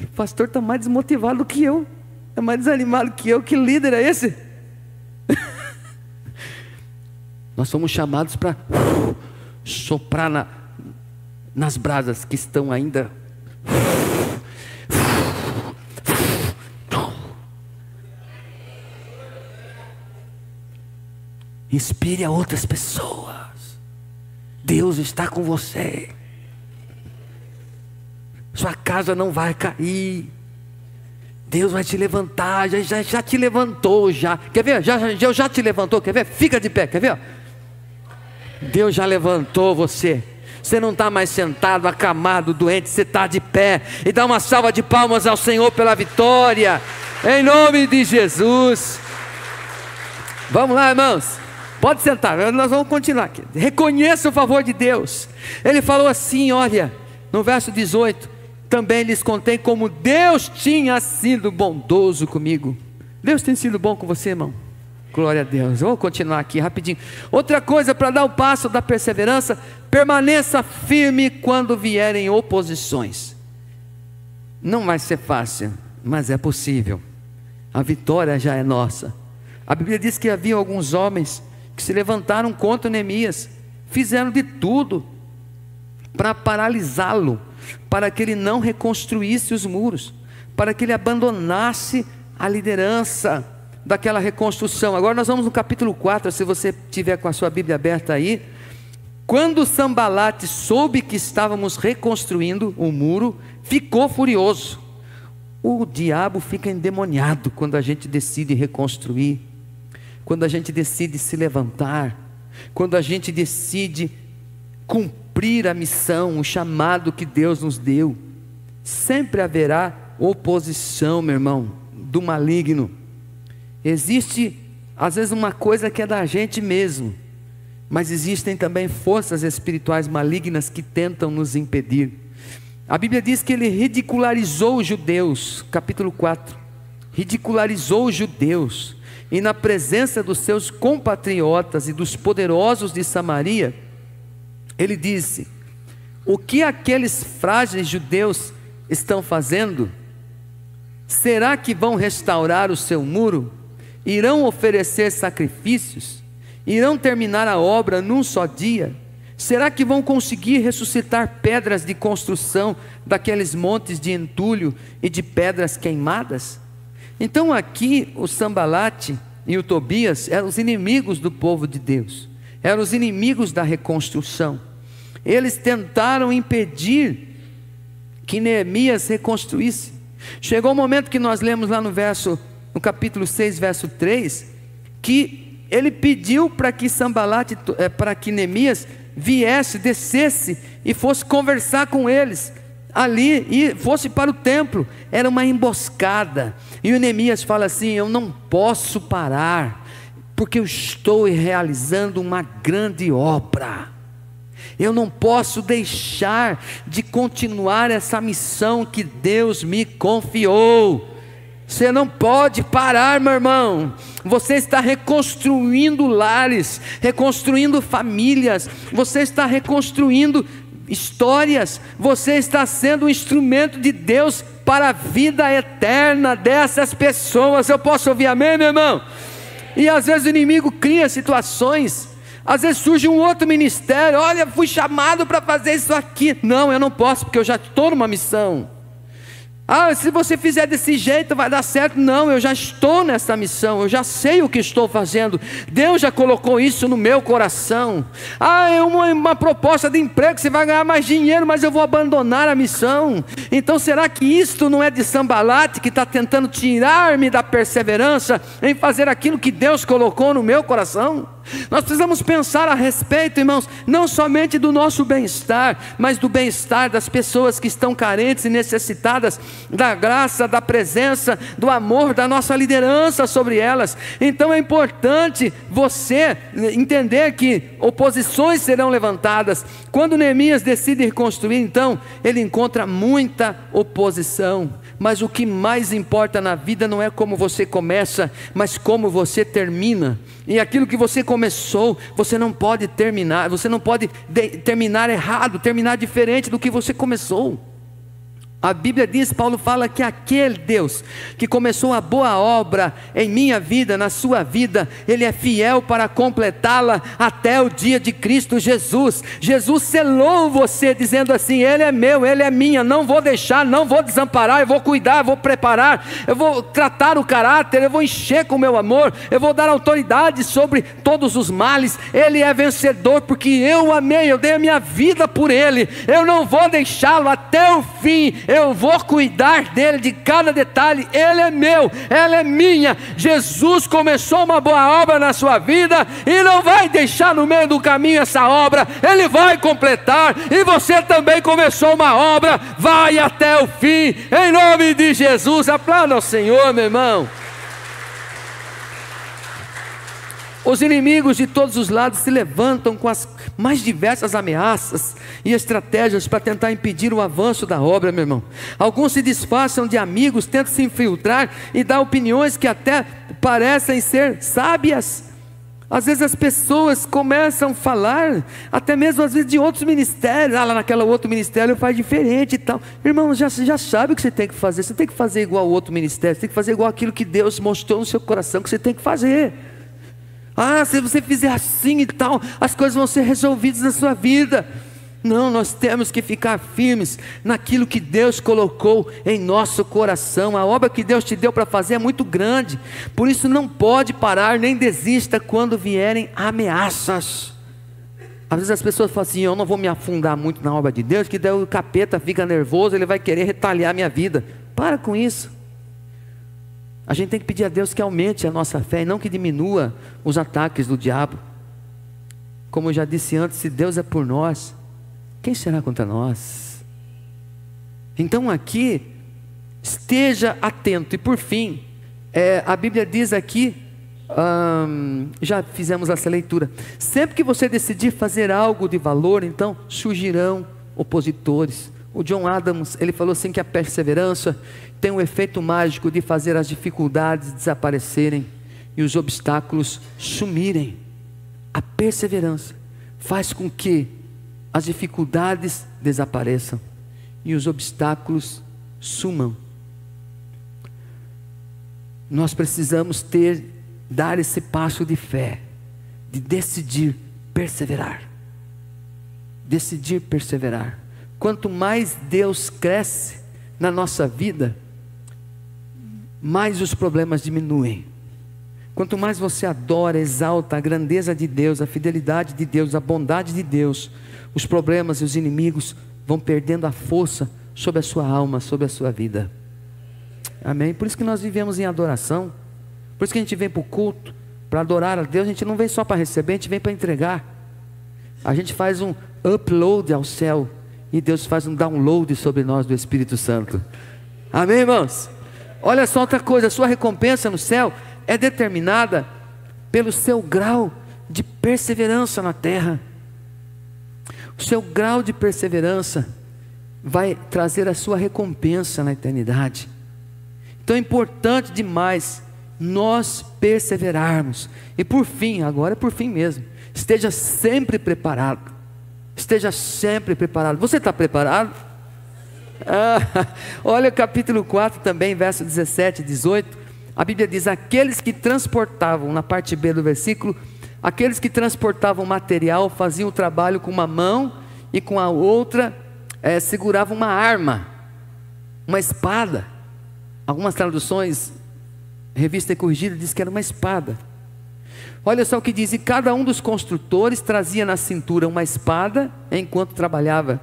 O pastor está mais desmotivado do que eu, é mais desanimado que eu. Que líder é esse? Nós somos chamados para soprar nas brasas que estão ainda. Inspire a outras pessoas. Deus está com você. Sua casa não vai cair. Deus vai te levantar. Já te levantou já. Quer ver? Deus já te levantou. Quer ver? Fica de pé. Quer ver? Deus já levantou você. Você não está mais sentado, acamado, doente. Você está de pé. E dá uma salva de palmas ao Senhor pela vitória. Em nome de Jesus. Vamos lá, irmãos. Pode sentar, nós vamos continuar aqui. Reconheça o favor de Deus. Ele falou assim, olha, no verso 18: também lhes contei como Deus tinha sido bondoso comigo. Deus tem sido bom com você, irmão? Glória a Deus. Vou continuar aqui rapidinho. Outra coisa, para dar o passo da perseverança: permaneça firme quando vierem oposições. Não vai ser fácil, mas é possível. A vitória já é nossa. A Bíblia diz que havia alguns homens que se levantaram contra Neemias, fizeram de tudo para paralisá-lo, para que ele não reconstruísse os muros, para que ele abandonasse a liderança daquela reconstrução. Agora nós vamos no capítulo 4, se você tiver com a sua Bíblia aberta aí. Quando Sambalate soube que estávamos reconstruindo o muro, ficou furioso. O diabo fica endemoniado quando a gente decide reconstruir, quando a gente decide se levantar, quando a gente decide cumprir a missão, o chamado que Deus nos deu. Sempre haverá oposição, meu irmão, do maligno. Existe às vezes uma coisa que é da gente mesmo, mas existem também forças espirituais malignas que tentam nos impedir. A Bíblia diz que ele ridicularizou os judeus, capítulo 4, ridicularizou os judeus, e na presença dos seus compatriotas e dos poderosos de Samaria, ele disse: o que aqueles frágeis judeus estão fazendo? Será que vão restaurar o seu muro? Irão oferecer sacrifícios? Irão terminar a obra num só dia? Será que vão conseguir ressuscitar pedras de construção daqueles montes de entulho e de pedras queimadas? Então aqui o Sambalate e o Tobias eram os inimigos do povo de Deus, eram os inimigos da reconstrução. Eles tentaram impedir que Neemias reconstruísse. Chegou o momento que nós lemos lá no capítulo 6, verso 3, que ele pediu para que para que Neemias viesse, descesse e fosse conversar com eles ali, e fosse para o templo. Era uma emboscada, e o Neemias fala assim: eu não posso parar, porque eu estou realizando uma grande obra, eu não posso deixar de continuar essa missão que Deus me confiou. Você não pode parar, meu irmão. Você está reconstruindo lares, reconstruindo famílias, você está reconstruindo histórias, você está sendo um instrumento de Deus para a vida eterna dessas pessoas. Eu posso ouvir amém, meu irmão? E às vezes o inimigo cria situações, às vezes surge um outro ministério: olha, fui chamado para fazer isso aqui. Não, eu não posso, porque eu já estou numa missão. Ah, se você fizer desse jeito vai dar certo. Não, eu já estou nessa missão, eu já sei o que estou fazendo, Deus já colocou isso no meu coração. Ah, é uma proposta de emprego, você vai ganhar mais dinheiro, mas eu vou abandonar a missão. Então será que isto não é de Sambalate, que está tentando tirar-me da perseverança em fazer aquilo que Deus colocou no meu coração? Nós precisamos pensar a respeito, irmãos, não somente do nosso bem-estar, mas do bem-estar das pessoas que estão carentes e necessitadas da graça, da presença, do amor da nossa liderança sobre elas. Então é importante você entender que oposições serão levantadas. Quando Neemias decide reconstruir, então ele encontra muita oposição. Mas o que mais importa na vida não é como você começa, mas como você termina. E aquilo que você começou, você não pode terminar, você não pode terminar errado, terminar diferente do que você começou. A Bíblia diz, Paulo fala que aquele Deus que começou a boa obra em minha vida, na sua vida, Ele é fiel para completá-la até o dia de Cristo Jesus. Jesus selou você dizendo assim: Ele é meu, Ele é minha, não vou deixar, não vou desamparar, eu vou cuidar, eu vou preparar, eu vou tratar o caráter, eu vou encher com o meu amor, eu vou dar autoridade sobre todos os males. Ele é vencedor porque eu o amei, eu dei a minha vida por Ele, eu não vou deixá-lo até o fim. Eu vou cuidar dele, de cada detalhe. Ele é meu, ela é minha. Jesus começou uma boa obra na sua vida e não vai deixar no meio do caminho essa obra. Ele vai completar. E você também começou uma obra, vai até o fim, em nome de Jesus. Aplauda ao Senhor, meu irmão. Os inimigos de todos os lados se levantam com as mais diversas ameaças e estratégias para tentar impedir o avanço da obra, meu irmão. Alguns se disfarçam de amigos, tentam se infiltrar e dar opiniões que até parecem ser sábias. Às vezes as pessoas começam a falar, até mesmo às vezes de outros ministérios. Lá naquele outro ministério faz diferente e tal. Irmão, já sabe o que você tem que fazer. Você tem que fazer igual ao outro ministério. Você tem que fazer igual aquilo que Deus mostrou no seu coração que você tem que fazer. Se você fizer assim e tal, as coisas vão ser resolvidas na sua vida. Não, nós temos que ficar firmes naquilo que Deus colocou em nosso coração. A obra que Deus te deu para fazer é muito grande, por isso não pode parar, nem desista quando vierem ameaças. Às vezes as pessoas falam assim: eu não vou me afundar muito na obra de Deus, que daí o capeta fica nervoso, ele vai querer retaliar a minha vida. Para com isso. A gente tem que pedir a Deus que aumente a nossa fé e não que diminua os ataques do diabo. Como eu já disse antes, se Deus é por nós, quem será contra nós? Então aqui, esteja atento. E por fim, a Bíblia diz aqui, já fizemos essa leitura: sempre que você decidir fazer algo de valor, então surgirão opositores. O John Adams, ele falou assim que a perseverança tem um efeito mágico de fazer as dificuldades desaparecerem e os obstáculos sumirem. A perseverança faz com que as dificuldades desapareçam e os obstáculos sumam. Nós precisamos dar esse passo de fé, de decidir perseverar. Decidir perseverar. Quanto mais Deus cresce na nossa vida, mais os problemas diminuem. Quanto mais você adora, exalta a grandeza de Deus, a fidelidade de Deus, a bondade de Deus, os problemas e os inimigos vão perdendo a força sobre a sua alma, sobre a sua vida. Amém? Por isso que nós vivemos em adoração. Por isso que a gente vem para o culto, para adorar a Deus. A gente não vem só para receber, a gente vem para entregar. A gente faz um upload ao céu e Deus faz um download sobre nós do Espírito Santo. Amém, irmãos? Olha só outra coisa: a sua recompensa no céu é determinada pelo seu grau de perseverança na terra. O seu grau de perseverança vai trazer a sua recompensa na eternidade. Então é importante demais nós perseverarmos. E por fim, agora é por fim mesmo, esteja sempre preparado. Esteja sempre preparado. Você está preparado? Olha o capítulo 4 também, verso 17 e 18. A Bíblia diz: aqueles que transportavam, na parte B do versículo, aqueles que transportavam material faziam o trabalho com uma mão e com a outra seguravam uma arma, uma espada. Algumas traduções, Revista e Corrigida, diz que era uma espada. Olha só o que diz: e cada um dos construtores trazia na cintura uma espada enquanto trabalhava,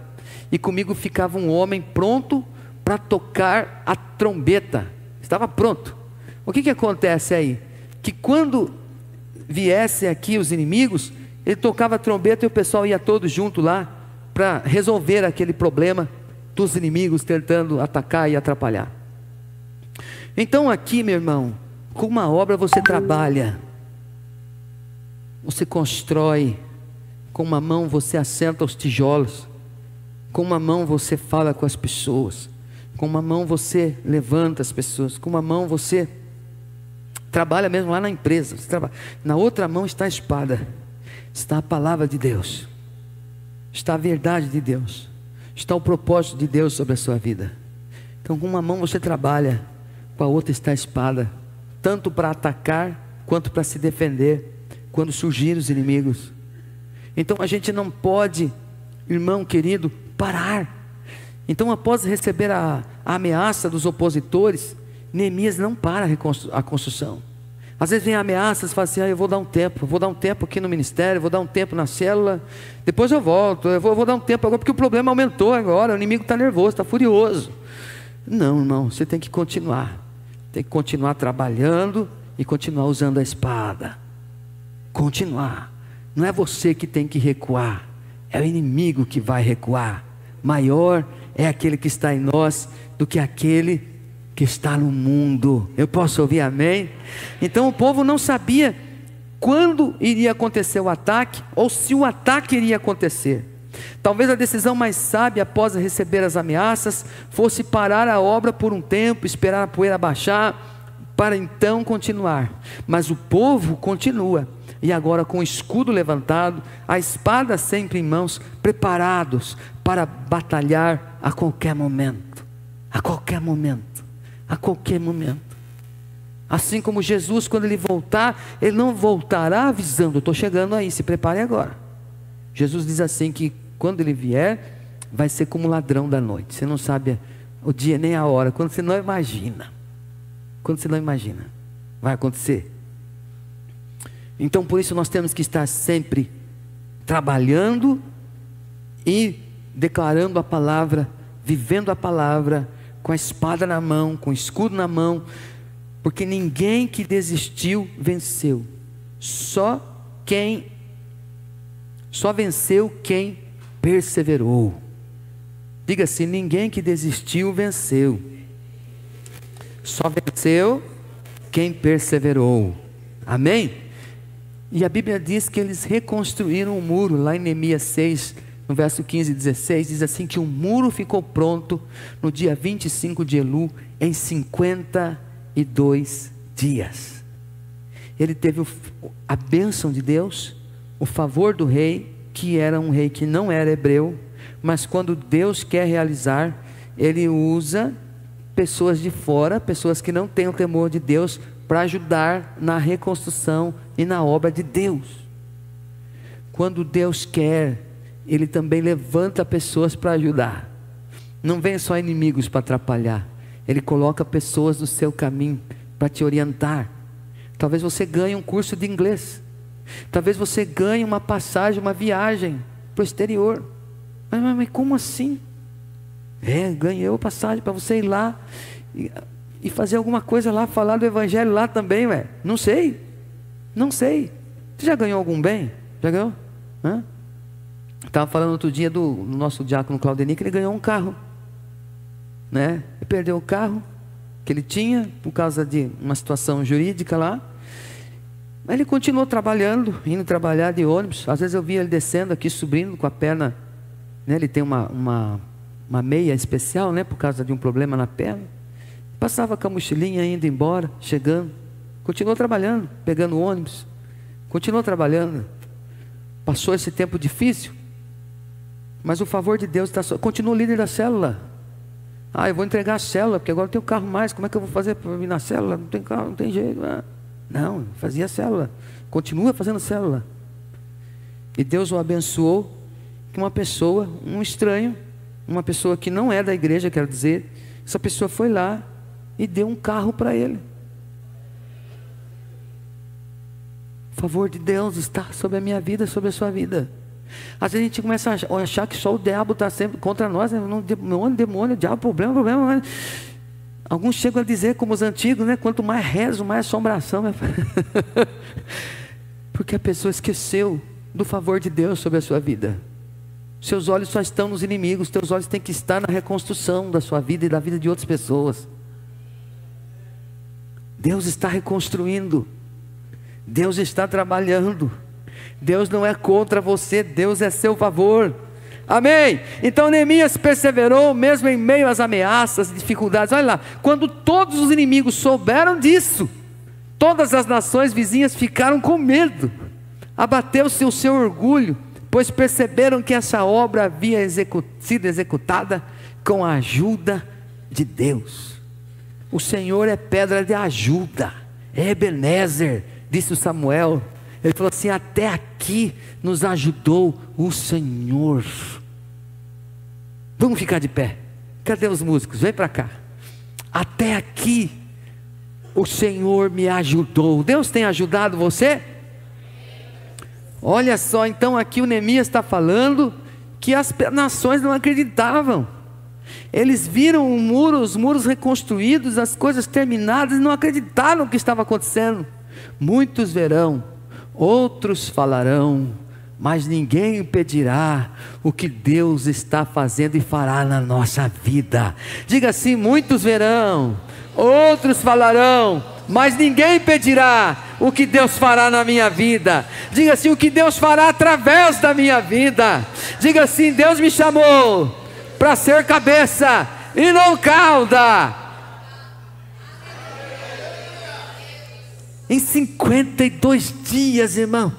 e comigo ficava um homem pronto para tocar a trombeta. Estava pronto. O que acontece aí? Que quando viessem aqui os inimigos, ele tocava a trombeta e o pessoal ia todo junto lá para resolver aquele problema dos inimigos tentando atacar e atrapalhar. Então aqui, meu irmão, com uma obra você trabalha, você constrói, com uma mão você assenta os tijolos, com uma mão você fala com as pessoas, com uma mão você levanta as pessoas, com uma mão você trabalha mesmo lá na empresa, na outra mão está a espada, está a palavra de Deus, está a verdade de Deus, está o propósito de Deus sobre a sua vida. Então, com uma mão você trabalha, com a outra está a espada, tanto para atacar quanto para se defender quando surgirem os inimigos. Então a gente não pode, irmão querido, parar. Então, após receber a ameaça dos opositores, Neemias não para a construção. Às vezes vem ameaças, fala assim: eu vou dar um tempo aqui no ministério, vou dar um tempo na célula, depois eu volto, eu vou dar um tempo agora, porque o problema aumentou agora, o inimigo está nervoso, está furioso. Não, irmão, você tem que continuar trabalhando e continuar usando a espada. Continuar. Não é você que tem que recuar, é o inimigo que vai recuar. Maior é aquele que está em nós do que aquele que está no mundo. Eu posso ouvir amém? Então o povo não sabia quando iria acontecer o ataque, ou se o ataque iria acontecer. Talvez a decisão mais sábia após receber as ameaças fosse parar a obra por um tempo, esperar a poeira baixar, para então continuar. Mas o povo continua, e agora com o escudo levantado, a espada sempre em mãos, preparados para batalhar a qualquer momento. A qualquer momento. A qualquer momento. Assim como Jesus, quando ele voltar, ele não voltará avisando: eu estou chegando aí, se prepare agora. Jesus diz assim que quando ele vier, vai ser como ladrão da noite. Você não sabe o dia nem a hora, quando você não imagina. Quando você não imagina, vai acontecer. Então por isso nós temos que estar sempre trabalhando e declarando a palavra, vivendo a palavra, com a espada na mão, com o escudo na mão, porque ninguém que desistiu venceu. Só venceu quem perseverou. Diga assim: ninguém que desistiu venceu. Só venceu quem perseverou. Amém? E a Bíblia diz que eles reconstruíram o muro, lá em Neemias 6, no verso 15 e 16, diz assim que o muro ficou pronto no dia 25 de Elu, em 52 dias. Ele teve a bênção de Deus, o favor do rei, que era um rei que não era hebreu, mas quando Deus quer realizar, ele usa pessoas de fora, pessoas que não têm o temor de Deus, para ajudar na reconstrução e na obra de Deus. Quando Deus quer, Ele também levanta pessoas para ajudar. Não vem só inimigos para atrapalhar. Ele coloca pessoas no seu caminho para te orientar. Talvez você ganhe um curso de inglês. Talvez você ganhe uma passagem, uma viagem para o exterior. Mas como assim? Ganhei a passagem para você ir lá e fazer alguma coisa lá, falar do evangelho lá também, Não sei. Você já ganhou algum bem? Já ganhou? Estava falando outro dia do nosso diácono Claudenir, que ele ganhou um carro, Ele perdeu o carro que ele tinha por causa de uma situação jurídica lá. Mas ele continuou trabalhando, indo trabalhar de ônibus. Às vezes eu via ele descendo aqui, subindo com a perna, Ele tem uma meia especial, por causa de um problema na perna. Passava com a mochilinha indo embora, chegando. Continuou trabalhando, pegando ônibus. Continuou trabalhando. Passou esse tempo difícil, mas o favor de Deus está só. Continua líder da célula. Eu vou entregar a célula, porque agora eu tenho carro mais. Como é que eu vou fazer para ir na célula? Não tem carro, não tem jeito. Não, fazia a célula. Continua fazendo célula. E Deus o abençoou que uma pessoa, um estranho, uma pessoa que não é da igreja, quero dizer, essa pessoa foi lá e deu um carro para ele. O favor de Deus está sobre a minha vida, sobre a sua vida. Às vezes a gente começa a achar que só o diabo está sempre contra nós, demônio, diabo, problema. Alguns chegam a dizer, como os antigos, quanto mais rezo, mais assombração. Porque a pessoa esqueceu do favor de Deus sobre a sua vida. Seus olhos só estão nos inimigos, teus olhos têm que estar na reconstrução da sua vida e da vida de outras pessoas. Deus está reconstruindo, Deus está trabalhando, Deus não é contra você, Deus é seu favor. Amém? Então Neemias perseverou mesmo em meio às ameaças, dificuldades. Olha lá, quando todos os inimigos souberam disso, todas as nações vizinhas ficaram com medo. Abateu-se o seu orgulho, pois perceberam que essa obra havia sido executada com a ajuda de Deus. O Senhor é pedra de ajuda, é Ebenezer, disse o Samuel. Ele falou assim: até aqui nos ajudou o Senhor. Vamos ficar de pé. Cadê os músicos? Vem para cá. Até aqui o Senhor me ajudou. Deus tem ajudado você? Olha só, então aqui o Neemias está falando que as nações não acreditavam. Eles viram o muro, os muros reconstruídos, as coisas terminadas, e não acreditaram no que estava acontecendo. Muitos verão, outros falarão, mas ninguém impedirá o que Deus está fazendo e fará na nossa vida. Diga assim: muitos verão, outros falarão, mas ninguém impedirá o que Deus fará na minha vida. Diga assim: o que Deus fará através da minha vida. Diga assim: Deus me chamou para ser cabeça e não cauda. Em 52 dias, irmãos,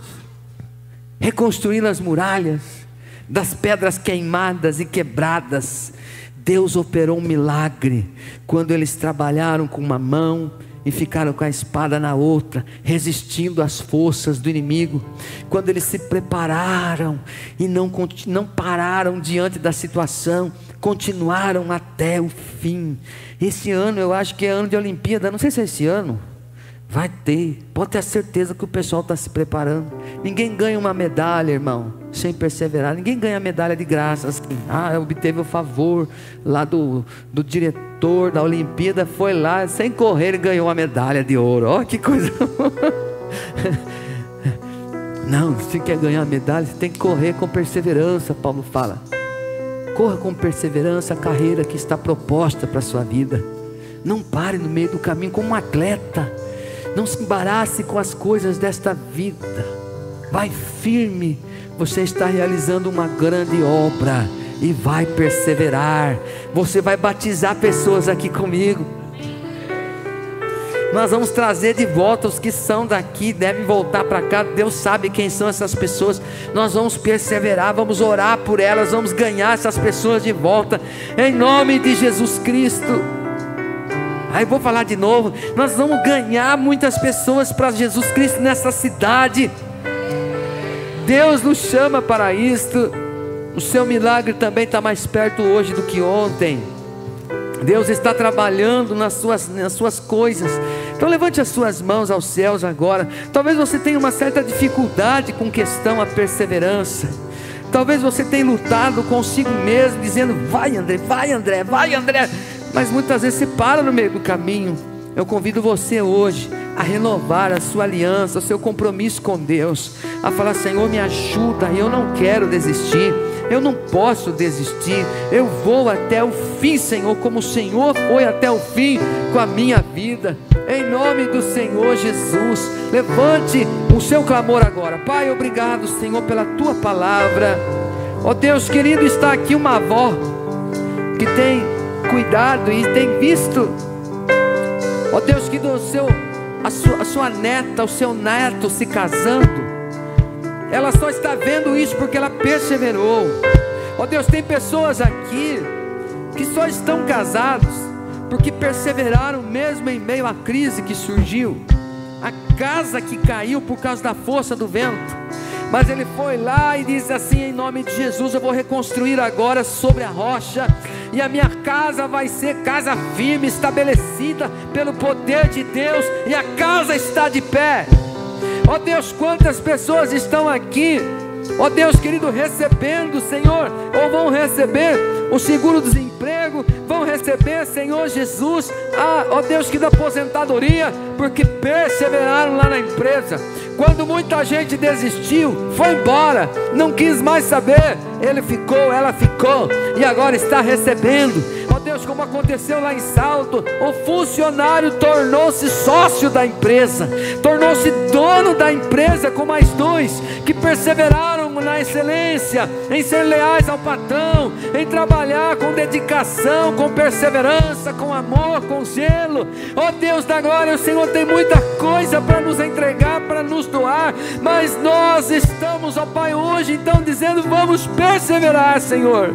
reconstruindo as muralhas, das pedras queimadas e quebradas, Deus operou um milagre, quando eles trabalharam com uma mão e ficaram com a espada na outra, resistindo às forças do inimigo. Quando eles se prepararam e não pararam diante da situação, continuaram até o fim. Esse ano eu acho que é ano de Olimpíada, não sei se é esse ano. Vai ter, pode ter certeza que o pessoal está se preparando. Ninguém ganha uma medalha, irmão, sem perseverar. Ninguém ganha medalha de graça assim. Obteve o favor lá do diretor da Olimpíada, foi lá, sem correr, e ganhou uma medalha de ouro. Ó, que coisa. Não, se quer ganhar medalha, você tem que correr com perseverança. Paulo fala: corra com perseverança a carreira que está proposta para a sua vida. Não pare no meio do caminho como um atleta. Não se embarace com as coisas desta vida. Vai firme. Você está realizando uma grande obra e vai perseverar. Você vai batizar pessoas aqui comigo. Nós vamos trazer de volta os que são daqui, devem voltar para cá. Deus sabe quem são essas pessoas. Nós vamos perseverar, vamos orar por elas, vamos ganhar essas pessoas de volta, em nome de Jesus Cristo. Aí vou falar de novo: nós vamos ganhar muitas pessoas para Jesus Cristo nessa cidade. Deus nos chama para isto. O seu milagre também está mais perto hoje do que ontem. Deus está trabalhando nas suas coisas. Então levante as suas mãos aos céus agora. Talvez você tenha uma certa dificuldade com questão à perseverança. Talvez você tenha lutado consigo mesmo, dizendo: vai André, vai André, vai André. Mas muitas vezes você para no meio do caminho. Eu convido você hoje a renovar a sua aliança, o seu compromisso com Deus, a falar: Senhor, me ajuda, eu não quero desistir, eu não posso desistir, eu vou até o fim, Senhor, como o Senhor foi até o fim com a minha vida, em nome do Senhor Jesus. Levante o seu clamor agora. Pai, obrigado, Senhor, pela tua palavra. Ó Deus querido, está aqui uma avó que tem cuidado e tem visto, ó Deus, que a sua neta, o seu neto se casando. Ela só está vendo isso porque ela perseverou. Ó Deus, tem pessoas aqui que só estão casados porque perseveraram mesmo em meio à crise que surgiu, a casa que caiu por causa da força do vento. Mas ele foi lá e disse assim: em nome de Jesus, eu vou reconstruir agora sobre a rocha, e a minha casa vai ser casa firme, estabelecida pelo poder de Deus, e a casa está de pé. Ó Deus, quantas pessoas estão aqui, ó Deus querido, recebendo, Senhor, ou vão receber o seguro-desemprego, vão receber, Senhor Jesus, ó Deus, que da aposentadoria, porque perseveraram lá na empresa. Quando muita gente desistiu, foi embora, não quis mais saber, ele ficou, ela ficou, e agora está recebendo. Ó Deus, como aconteceu lá em Salto, o funcionário tornou-se sócio da empresa, tornou-se dono da empresa, com mais dois que perseveraram na excelência, em ser leais ao patrão, em trabalhar com dedicação, com perseverança, com amor, com zelo. Ó Deus da glória, o Senhor tem muita coisa para nos entregar, para nos doar, mas nós estamos, ó Pai, hoje então dizendo: vamos perseverar, Senhor,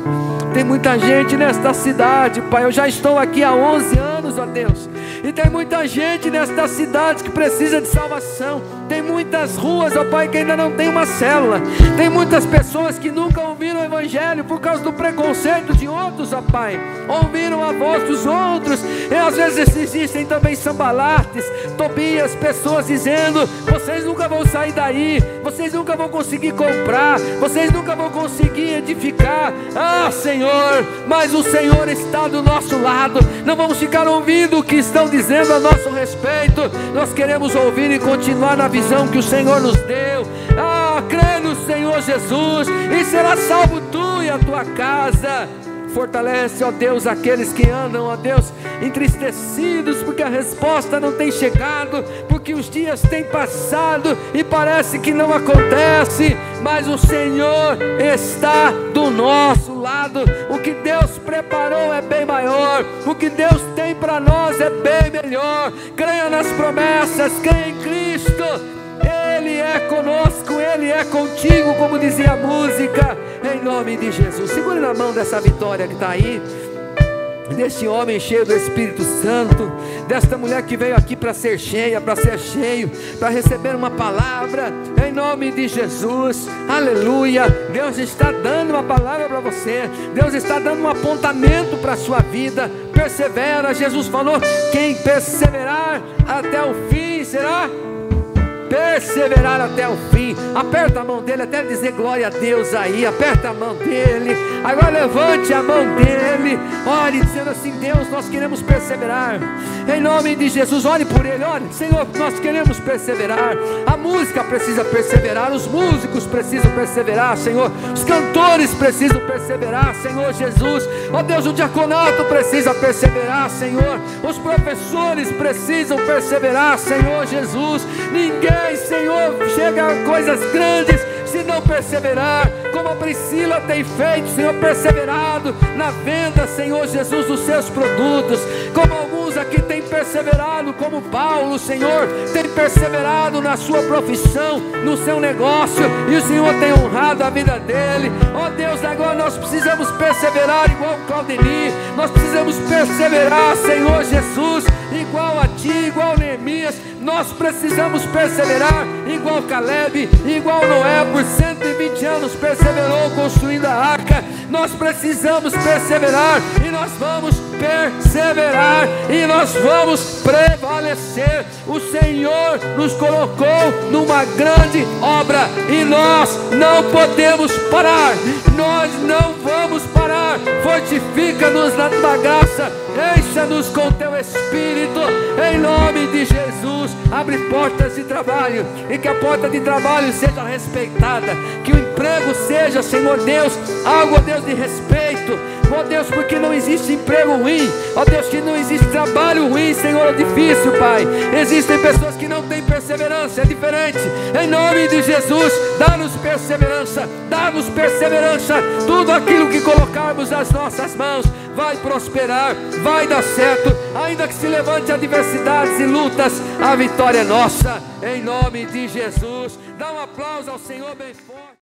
Tem muita gente nesta cidade, Pai, eu já estou aqui há 11 anos, ó Deus, e tem muita gente nesta cidade que precisa de salvação. Tem muitas ruas, ó Pai, que ainda não tem uma célula. Tem muitas pessoas que nunca ouviram o Evangelho por causa do preconceito de outros, ó Pai. Ouviram a voz dos outros, e às vezes existem também Sambalates, Tobias, pessoas dizendo: vocês nunca vão sair daí, vocês nunca vão conseguir comprar, vocês nunca vão conseguir edificar. Ah, Senhor, mas o Senhor está do nosso lado. Não vamos ficar ouvindo o que estão dizendo a nosso respeito. Nós queremos ouvir e continuar na visão que o Senhor nos deu. Ah, crê no Senhor Jesus e será salvo tu e a tua casa. Fortalece, ó Deus, aqueles que andam, ó Deus, entristecidos porque a resposta não tem chegado, porque os dias têm passado e parece que não acontece, mas o Senhor está do nosso lado. O que Deus preparou é bem maior, o que Deus tem para nós é bem melhor. Creia nas promessas, creia em Cristo. Ele é conosco, Ele é contigo, como dizia a música, em nome de Jesus. Segure na mão dessa Vitória que está aí, deste homem cheio do Espírito Santo, desta mulher que veio aqui para ser cheia, para ser cheio, para receber uma palavra, em nome de Jesus. Aleluia. Deus está dando uma palavra para você, Deus está dando um apontamento para a sua vida. Persevera, Jesus falou: quem perseverar até o fim será perseverar até o fim. Aperta a mão dele, até dizer glória a Deus aí. Aperta a mão dele. Agora levante a mão dele, ore dizendo assim: Deus, nós queremos perseverar, em nome de Jesus. Ore por ele, ore: Senhor, nós queremos perseverar. A música precisa perseverar, os músicos precisam perseverar, Senhor, os cantores precisam perseverar, Senhor Jesus. Ó Deus, o diaconato precisa perseverar, Senhor, os professores precisam perseverar, Senhor Jesus. Ninguém, Senhor, chega a coisas grandes se não perseverar, como a Priscila tem feito, Senhor, perseverado na venda, Senhor Jesus, dos seus produtos, como alguns aqui têm perseverado, como Paulo, Senhor, tem perseverado na sua profissão, no seu negócio, e o Senhor tem honrado a vida dele. Ó Deus, agora nós precisamos perseverar igual Claudemir, nós precisamos perseverar, Senhor Jesus, igual a ti, igual Neemias. Nós precisamos perseverar igual Caleb, igual Noé, por 120 anos perseverou construindo a arca. Nós precisamos perseverar, e nós vamos perseverar, e nós vamos prevalecer. O Senhor nos colocou numa grande obra, e nós não podemos parar. Nós não vamos parar. Fortifica-nos na tua graça, encha-nos com teu Espírito, em nome de Jesus. Abre portas de trabalho, e que a porta de trabalho seja respeitada, que o emprego seja, Senhor Deus, algo, ó Deus, de respeito, ó Deus, porque não existe emprego ruim, ó Deus, que não existe trabalho ruim, Senhor, é difícil, Pai. Existem pessoas que não têm perseverança, é diferente. Em nome de Jesus, dá-nos perseverança, dá-nos perseverança. Tudo aquilo que colocarmos nas nossas mãos vai prosperar, vai dar certo, ainda que se levante adversidades e lutas, a vitória é nossa, em nome de Jesus. Dá um aplauso ao Senhor bem forte.